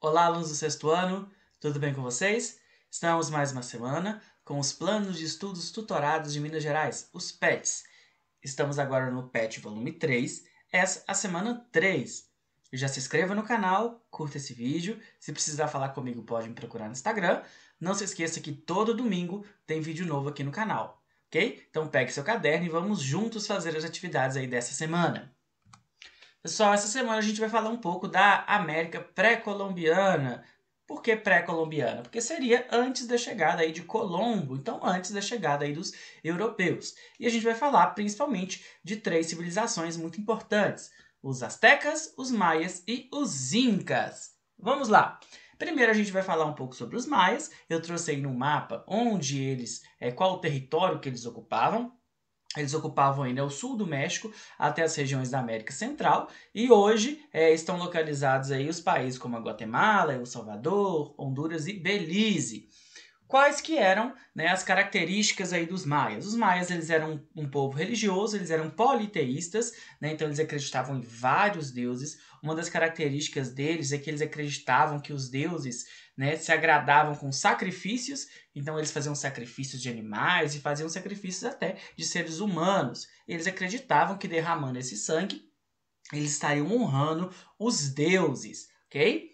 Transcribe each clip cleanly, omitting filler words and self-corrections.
Olá, alunos do sexto ano, tudo bem com vocês? Estamos mais uma semana com os Planos de Estudos Tutorados de Minas Gerais, os PETs. Estamos agora no PET volume 3, essa é a semana 3. Já se inscreva no canal, curta esse vídeo, se precisar falar comigo pode me procurar no Instagram. Não se esqueça que todo domingo tem vídeo novo aqui no canal, ok? Então pegue seu caderno e vamos juntos fazer as atividades aí dessa semana. Pessoal, essa semana a gente vai falar um pouco da América pré-colombiana. Por que pré-colombiana? Porque seria antes da chegada aí de Colombo, então antes da chegada aí dos europeus. E a gente vai falar principalmente de três civilizações muito importantes: os astecas, os maias e os incas. Vamos lá! Primeiro a gente vai falar um pouco sobre os maias. Eu trouxe aí no mapa onde eles, qual o território que eles ocupavam. Eles ocupavam ainda o sul do México até as regiões da América Central e hoje estão localizados aí os países como a Guatemala, El Salvador, Honduras e Belize. Quais que eram, né, as características aí dos maias? Os maias eles eram um povo religioso, eles eram politeístas, né, então eles acreditavam em vários deuses. Uma das características deles é que eles acreditavam que os deuses, né, se agradavam com sacrifícios, então eles faziam sacrifícios de animais e faziam sacrifícios até de seres humanos. Eles acreditavam que derramando esse sangue, eles estariam honrando os deuses, ok?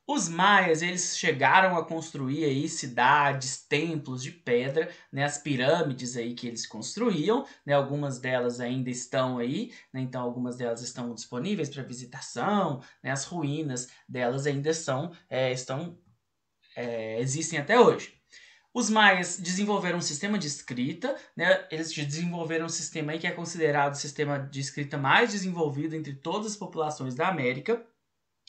Os maias, eles chegaram a construir aí cidades, templos de pedra, né, as pirâmides aí que eles construíam, né, algumas delas ainda estão aí, né, então algumas delas estão disponíveis para visitação, né, as ruínas delas ainda existem até hoje. Os maias desenvolveram um sistema de escrita, né? Eles desenvolveram um sistema aí que é considerado o sistema de escrita mais desenvolvido entre todas as populações da América.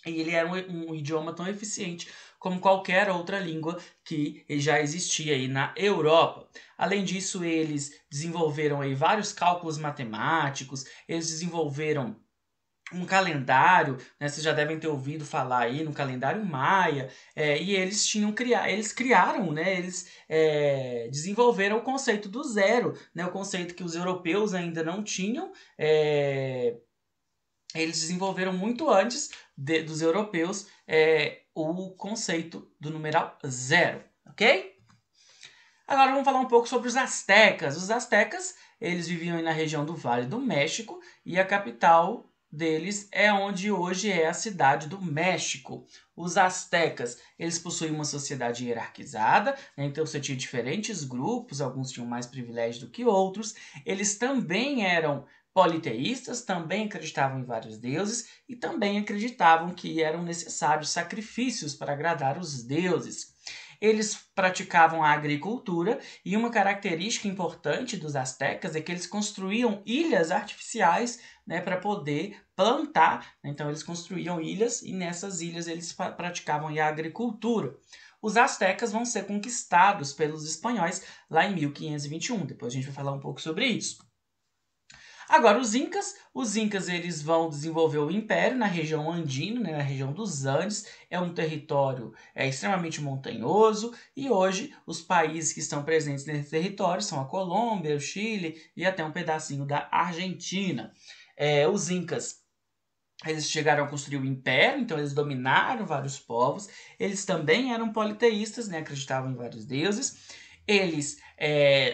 E ele era um idioma tão eficiente como qualquer outra língua que já existia aí na Europa. Além disso, eles desenvolveram aí vários cálculos matemáticos, eles desenvolveram um calendário, né, vocês já devem ter ouvido falar aí no calendário maia, e eles criaram, né, desenvolveram o conceito do zero, né, o conceito que os europeus ainda não tinham. Eles desenvolveram muito antes dos europeus o conceito do numeral zero, ok? Agora vamos falar um pouco sobre os astecas. Os astecas, eles viviam na região do Vale do México e a capital deles é onde hoje é a cidade do México. Os astecas, eles possuíam uma sociedade hierarquizada, né? Então você tinha diferentes grupos, alguns tinham mais privilégios do que outros. Eles também eram politeístas, também acreditavam em vários deuses e também acreditavam que eram necessários sacrifícios para agradar os deuses. Eles praticavam a agricultura e uma característica importante dos astecas é que eles construíam ilhas artificiais, né, para poder plantar. Então eles construíam ilhas e nessas ilhas eles praticavam a agricultura. Os astecas vão ser conquistados pelos espanhóis lá em 1521. Depois a gente vai falar um pouco sobre isso. Agora, os incas eles vão desenvolver o império na região andina, né, na região dos Andes. É um território extremamente montanhoso e hoje os países que estão presentes nesse território são a Colômbia, o Chile e até um pedacinho da Argentina. Os incas eles chegaram a construir o império, então eles dominaram vários povos. Eles também eram politeístas, né, acreditavam em vários deuses.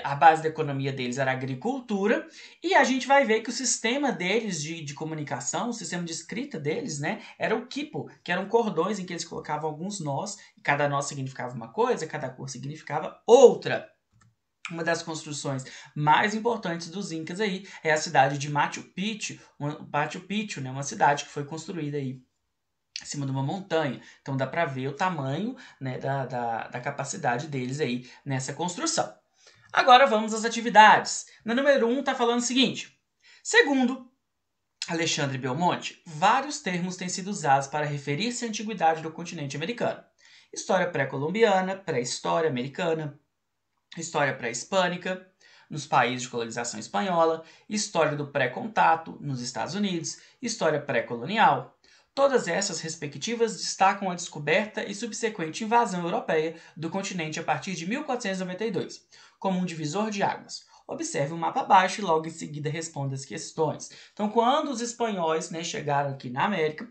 A base da economia deles era a agricultura, e a gente vai ver que o sistema deles de comunicação, o sistema de escrita deles, né, era o quipo, que eram cordões em que eles colocavam alguns nós, e cada nó significava uma coisa, cada cor significava outra. Uma das construções mais importantes dos Incas aí é a cidade de Machu Picchu, né, uma cidade que foi construída aí em cima de uma montanha. Então dá para ver o tamanho, né, da capacidade deles aí nessa construção. Agora vamos às atividades. Na número 1 está falando o seguinte: segundo Alexandre Belmonte, vários termos têm sido usados para referir-se à antiguidade do continente americano. História pré-colombiana, pré-história americana, história pré-hispânica, nos países de colonização espanhola, história do pré-contato, nos Estados Unidos, história pré-colonial. Todas essas respectivas destacam a descoberta e subsequente invasão europeia do continente a partir de 1492, como um divisor de águas. Observe o mapa abaixo e logo em seguida responda as questões. Então, quando os espanhóis, né, chegaram aqui na América,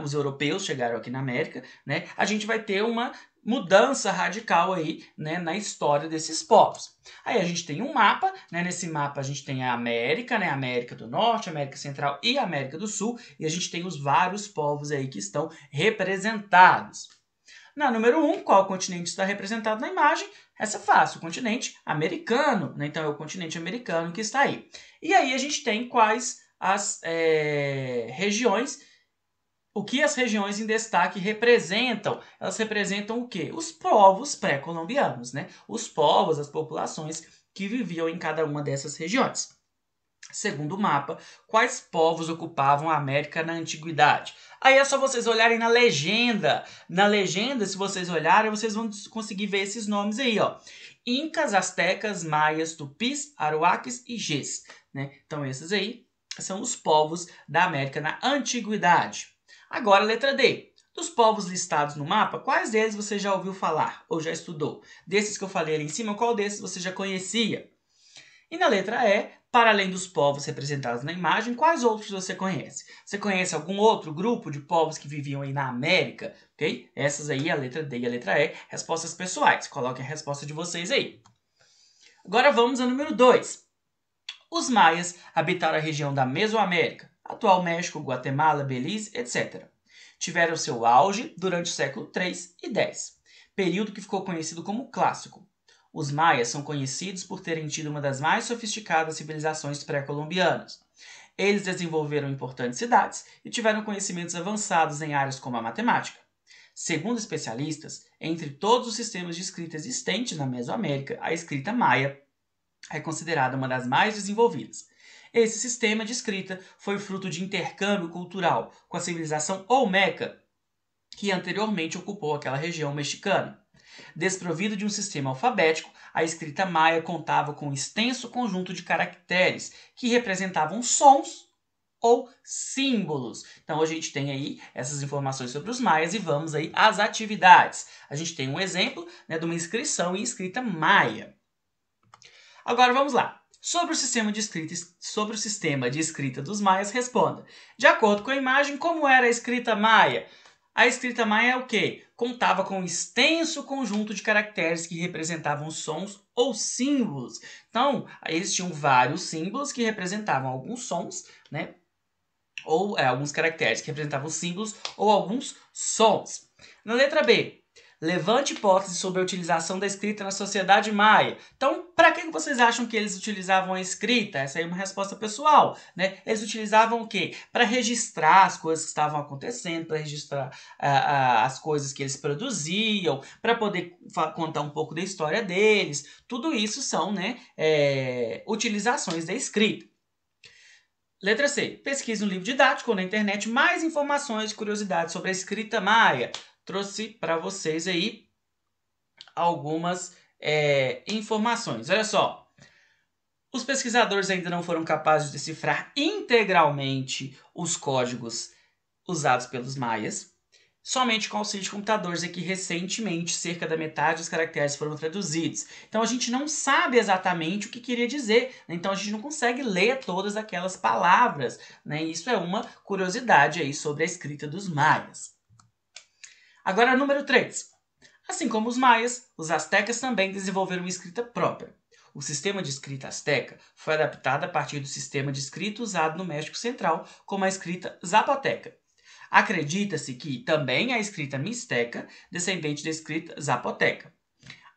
os europeus chegaram aqui na América, né, a gente vai ter uma mudança radical aí, né, na história desses povos. Aí a gente tem um mapa, né, nesse mapa a gente tem a América, né, América do Norte, América Central e América do Sul, e a gente tem os vários povos aí que estão representados. Na número 1, qual continente está representado na imagem? Essa é fácil, o continente americano, né? Então é o continente americano que está aí. E aí a gente tem quais as regiões, o que as regiões em destaque representam. Elas representam o quê? Os povos pré-colombianos, né? Os povos, as populações que viviam em cada uma dessas regiões. Segundo o mapa, quais povos ocupavam a América na Antiguidade? Aí é só vocês olharem na legenda. Na legenda, se vocês olharem, vocês vão conseguir ver esses nomes aí, ó. Incas, astecas, maias, tupis, aruaques e gês, né? Então esses aí são os povos da América na Antiguidade. Agora, letra D. Dos povos listados no mapa, quais deles você já ouviu falar ou já estudou? Desses que eu falei ali em cima, qual desses você já conhecia? E na letra E, para além dos povos representados na imagem, quais outros você conhece? Você conhece algum outro grupo de povos que viviam aí na América? Ok? Essas aí, a letra D e a letra E, respostas pessoais. Coloquem a resposta de vocês aí. Agora vamos ao número 2. Os maias habitaram a região da Mesoamérica, atual México, Guatemala, Belize, etc. Tiveram seu auge durante o século 3 e 10, período que ficou conhecido como Clássico. Os maias são conhecidos por terem tido uma das mais sofisticadas civilizações pré-colombianas. Eles desenvolveram importantes cidades e tiveram conhecimentos avançados em áreas como a matemática. Segundo especialistas, entre todos os sistemas de escrita existentes na Mesoamérica, a escrita maia é considerada uma das mais desenvolvidas. Esse sistema de escrita foi fruto de intercâmbio cultural com a civilização Olmeca, que anteriormente ocupou aquela região mexicana. Desprovido de um sistema alfabético, a escrita maia contava com um extenso conjunto de caracteres que representavam sons ou símbolos. Então a gente tem aí essas informações sobre os maias e vamos aí às atividades. A gente tem um exemplo, né, de uma inscrição em escrita maia. Agora vamos lá. Sobre o sistema de escrita dos maias, responda. De acordo com a imagem, como era a escrita maia? A escrita maia é o quê? Contava com um extenso conjunto de caracteres que representavam sons ou símbolos. Então, eles tinham vários símbolos que representavam alguns sons, né? Ou alguns caracteres que representavam símbolos ou alguns sons. Na letra B, levante hipóteses sobre a utilização da escrita na sociedade maia. Então, para que vocês acham que eles utilizavam a escrita? Essa aí é uma resposta pessoal, né? Eles utilizavam o quê? Para registrar as coisas que estavam acontecendo, para registrar as coisas que eles produziam, para poder contar um pouco da história deles. Tudo isso são, né, utilizações da escrita. Letra C. Pesquise no livro didático ou na internet mais informações e curiosidades sobre a escrita maia. Trouxe para vocês aí algumas informações. Olha só. Os pesquisadores ainda não foram capazes de decifrar integralmente os códigos usados pelos maias. Somente com auxílio de computadores é que recentemente cerca da metade dos caracteres foram traduzidos. Então a gente não sabe exatamente o que queria dizer, né? Então a gente não consegue ler todas aquelas palavras, né? Isso é uma curiosidade aí sobre a escrita dos maias. Agora, número 3. Assim como os maias, os astecas também desenvolveram uma escrita própria. O sistema de escrita asteca foi adaptado a partir do sistema de escrita usado no México Central, como a escrita zapoteca. Acredita-se que também a escrita mixteca, descendente da escrita zapoteca.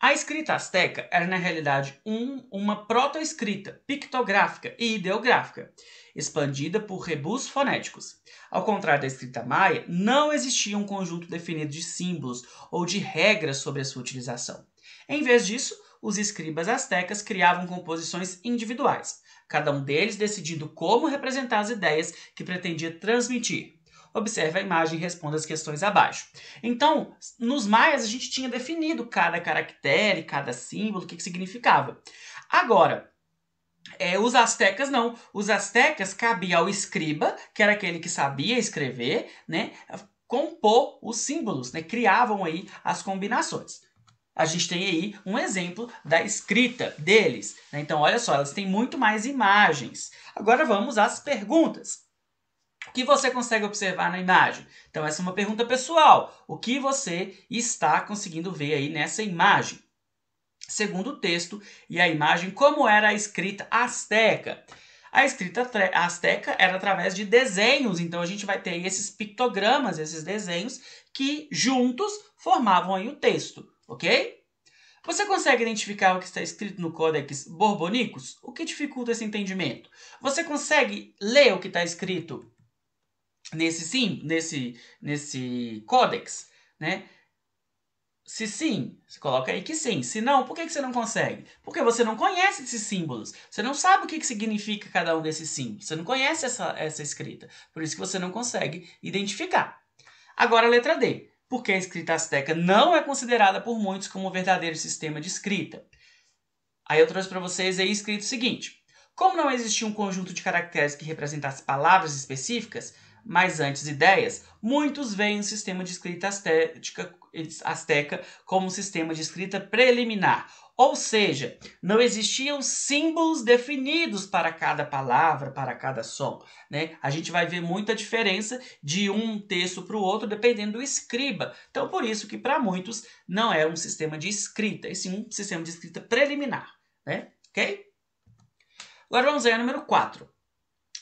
A escrita asteca era, na realidade, uma protoescrita pictográfica e ideográfica, expandida por rebus fonéticos. Ao contrário da escrita maia, não existia um conjunto definido de símbolos ou de regras sobre a sua utilização. Em vez disso, os escribas astecas criavam composições individuais, cada um deles decidindo como representar as ideias que pretendia transmitir. Observe a imagem e responda as questões abaixo. Então, nos maias a gente tinha definido cada caractere, cada símbolo, o que significava. Agora, os astecas não. Os astecas cabia ao escriba, que era aquele que sabia escrever, né, compor os símbolos, né, criavam aí as combinações. a gente tem aí um exemplo da escrita deles, né? Então, olha só, elas têm muito mais imagens. Agora vamos às perguntas. O que você consegue observar na imagem? Então, essa é uma pergunta pessoal. O que você está conseguindo ver aí nessa imagem? Segundo o texto e a imagem, como era a escrita asteca? A escrita asteca era através de desenhos, então a gente vai ter aí esses pictogramas, esses desenhos, que juntos formavam aí o texto, ok? Você consegue identificar o que está escrito no Codex Borbonicus? O que dificulta esse entendimento? Você consegue ler o que está escrito nesse Codex, né? Se sim, você coloca aí que sim. Se não, por que você não consegue? Porque você não conhece esses símbolos. Você não sabe o que significa cada um desses símbolos. Você não conhece essa escrita. Por isso que você não consegue identificar. Agora a letra D. Porque a escrita asteca não é considerada por muitos como um verdadeiro sistema de escrita. Aí eu trouxe para vocês aí escrito o seguinte. Como não existia um conjunto de caracteres que representasse palavras específicas, mas antes ideias, muitos veem o sistema de escrita asteca como um sistema de escrita preliminar. Ou seja, não existiam símbolos definidos para cada palavra, para cada som, né? A gente vai ver muita diferença de um texto para o outro dependendo do escriba. Então, por isso que para muitos não é um sistema de escrita, e sim um sistema de escrita preliminar, né? Ok? Agora vamos ver o número 4.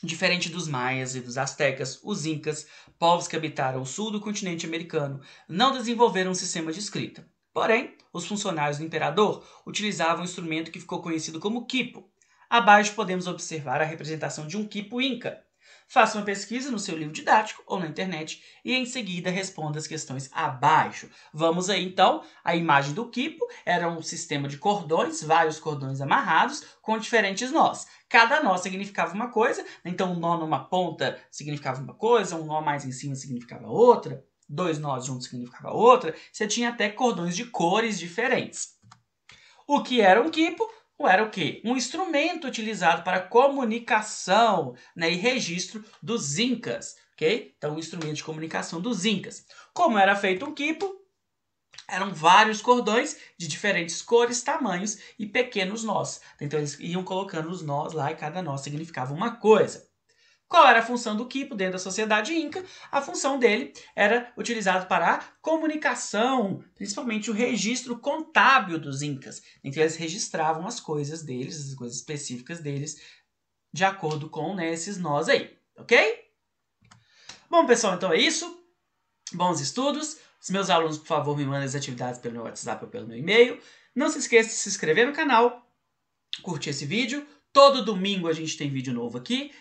Diferente dos maias e dos astecas, os incas, povos que habitaram o sul do continente americano, não desenvolveram um sistema de escrita. Porém, os funcionários do imperador utilizavam um instrumento que ficou conhecido como quipo. Abaixo podemos observar a representação de um quipo inca. Faça uma pesquisa no seu livro didático ou na internet e em seguida responda as questões abaixo. Vamos aí então, a imagem do quipo era um sistema de cordões, vários cordões amarrados com diferentes nós. Cada nó significava uma coisa, então um nó numa ponta significava uma coisa, um nó mais em cima significava outra, dois nós juntos significava outra, você tinha até cordões de cores diferentes. O que era um quipo? Era o quê? Um instrumento utilizado para comunicação, né, e registro dos incas, ok? Então, um instrumento de comunicação dos incas. Como era feito um quipo? Eram vários cordões de diferentes cores, tamanhos e pequenos nós. Então, eles iam colocando os nós lá e cada nó significava uma coisa. Qual era a função do quipo dentro da sociedade inca? A função dele era utilizado para a comunicação, principalmente o registro contábil dos incas. Então eles registravam as coisas deles, as coisas específicas deles, de acordo com, né, esses nós aí, ok? Bom, pessoal, então é isso. Bons estudos. Os meus alunos, por favor, me mandem as atividades pelo meu WhatsApp ou pelo meu e-mail. Não se esqueça de se inscrever no canal, curtir esse vídeo. Todo domingo a gente tem vídeo novo aqui.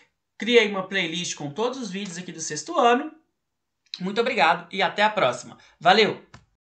Criei uma playlist com todos os vídeos aqui do 6º ano. Muito obrigado e até a próxima. Valeu!